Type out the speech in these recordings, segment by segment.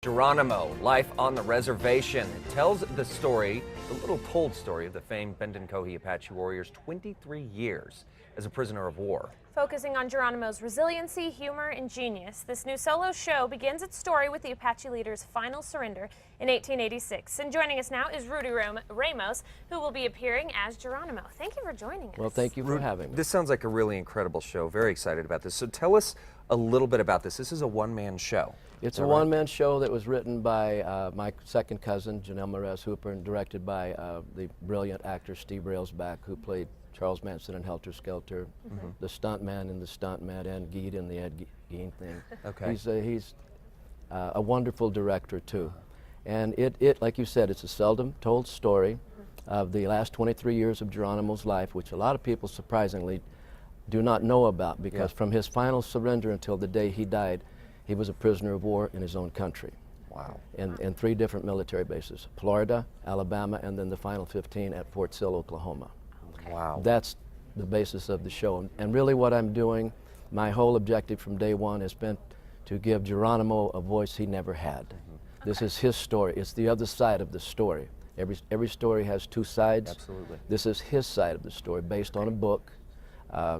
Geronimo, Life on the Reservation. It tells the story, the little told story of the famed Benton-Cohi Apache warrior's 23 years as a prisoner of war. Focusing on Geronimo's resiliency, humor, and genius, this new solo show begins its story with the Apache leader's final surrender in 1886. And joining us now is Rudy Ramos, who will be appearing as Geronimo. Thank you for joining us. Well, thank you for having me. This sounds like a really incredible show. Very excited about this. So tell us a little bit about this. This is a one-man show. It's a one-man show that was written by my second cousin, Janelle Merez Hooper, and directed by the brilliant actor Steve Railsback, who played Charles Manson in Helter Skelter, the stuntman in The Stuntman, and Geet in the Ed Gein thing. Okay. He's a wonderful director too. And it, like you said, it's a seldom told story of the last 23 years of Geronimo's life, which a lot of people surprisingly do not know about, because from his final surrender until the day he died, he was a prisoner of war in his own country. Wow. In 3 different military bases: Florida, Alabama, and then the final 15 at Fort Sill, Oklahoma. Okay. Wow. That's the basis of the show. And really what I'm doing, my whole objective from day one has been to give Geronimo a voice he never had. This is his story. It's the other side of the story. Every story has 2 sides. Absolutely. This is his side of the story, based on a book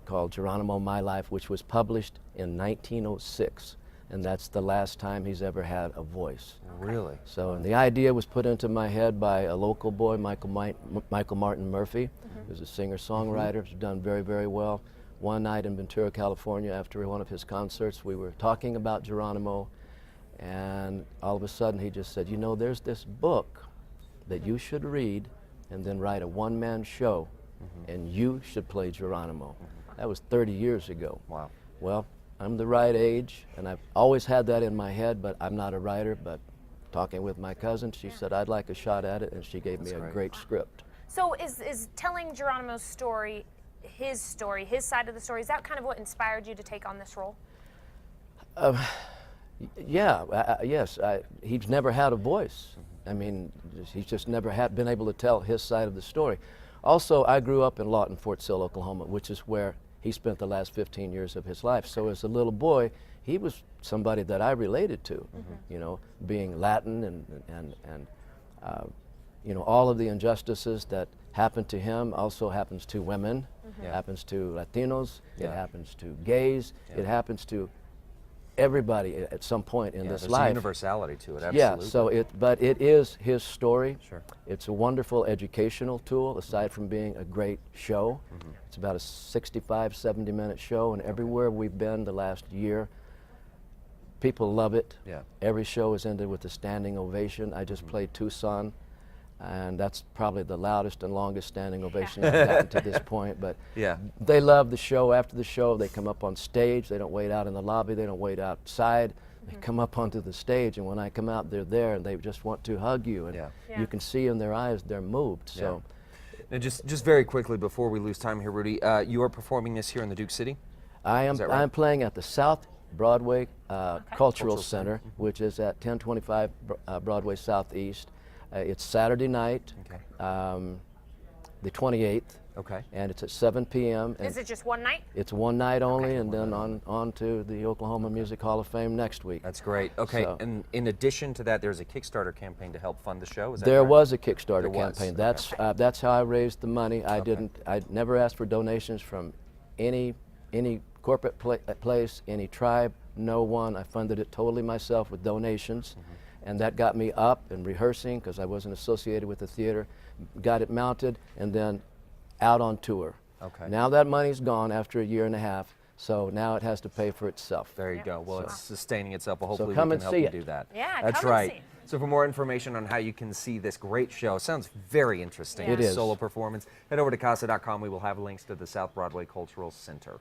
called Geronimo, My Life, which was published in 1906. And that's the last time he's ever had a voice. Really? So, and the idea was put into my head by a local boy, Michael Martin Murphy, who's a singer-songwriter, who's done very, very well. One night in Ventura, California, after one of his concerts, we were talking about Geronimo, and all of a sudden he just said, you know, there's this book that you should read and then write a one-man show, and you should play Geronimo. That was 30 years ago. Wow. Well, I'm the right age, and I've always had that in my head, but I'm not a writer. But talking with my cousin, she said I'd like a shot at it, and she gave me a great script. So is telling Geronimo's story, his side of the story, is that kind of what inspired you to take on this role? Yes. He's never had a voice. I mean, he's just never been able to tell his side of the story. Also, I grew up in Lawton, Fort Sill, Oklahoma, which is where he spent the last 15 years of his life. So as a little boy, he was somebody that I related to, you know, being Latin and you know, all of the injustices that happened to him also happens to women, happens to Latinos, it happens to gays, it happens to everybody at some point in this there's life. a universality to it, absolutely. Yeah, so but it is his story. Sure. It's a wonderful educational tool, aside from being a great show. It's about a 65, 70-minute show, and everywhere we've been the last year, people love it. Yeah. Every show is ended with a standing ovation. I just played Tucson, and that's probably the loudest and longest standing ovation I've gotten to this point. But they love the show. After the show, they come up on stage. They don't wait out in the lobby. They don't wait outside. They come up onto the stage, and when I come out, they're there, and they just want to hug you. And you can see in their eyes they're moved. So, Now, just very quickly before we lose time here, Rudy, you are performing this here in the Duke City? I am. Right? I'm playing at the South Broadway Cultural Center, which is at 1025 Broadway Southeast. It's Saturday night, the 28th, and it's at 7 p.m. Is it just one night? It's one night only, and then on to the Oklahoma Music Hall of Fame next week. That's great. Okay, So, and in addition to that, there's a Kickstarter campaign to help fund the show. Is that there correct? was a Kickstarter There was. campaign. That's how I raised the money. I never asked for donations from any corporate place, any tribe, no one. I funded it totally myself with donations. And that got me up and rehearsing, because I wasn't associated with the theater, got it mounted, and then out on tour. Okay. Now that money's gone after a year and a half, so now it has to pay for itself. There you go. Well, it's sustaining itself. Well, hopefully come we and can help see you it. do that. Yeah, that's come and right. see. So for more information on how you can see this great show, sounds very interesting. It is. Solo performance. Head over to casa.com. We will have links to the South Broadway Cultural Center.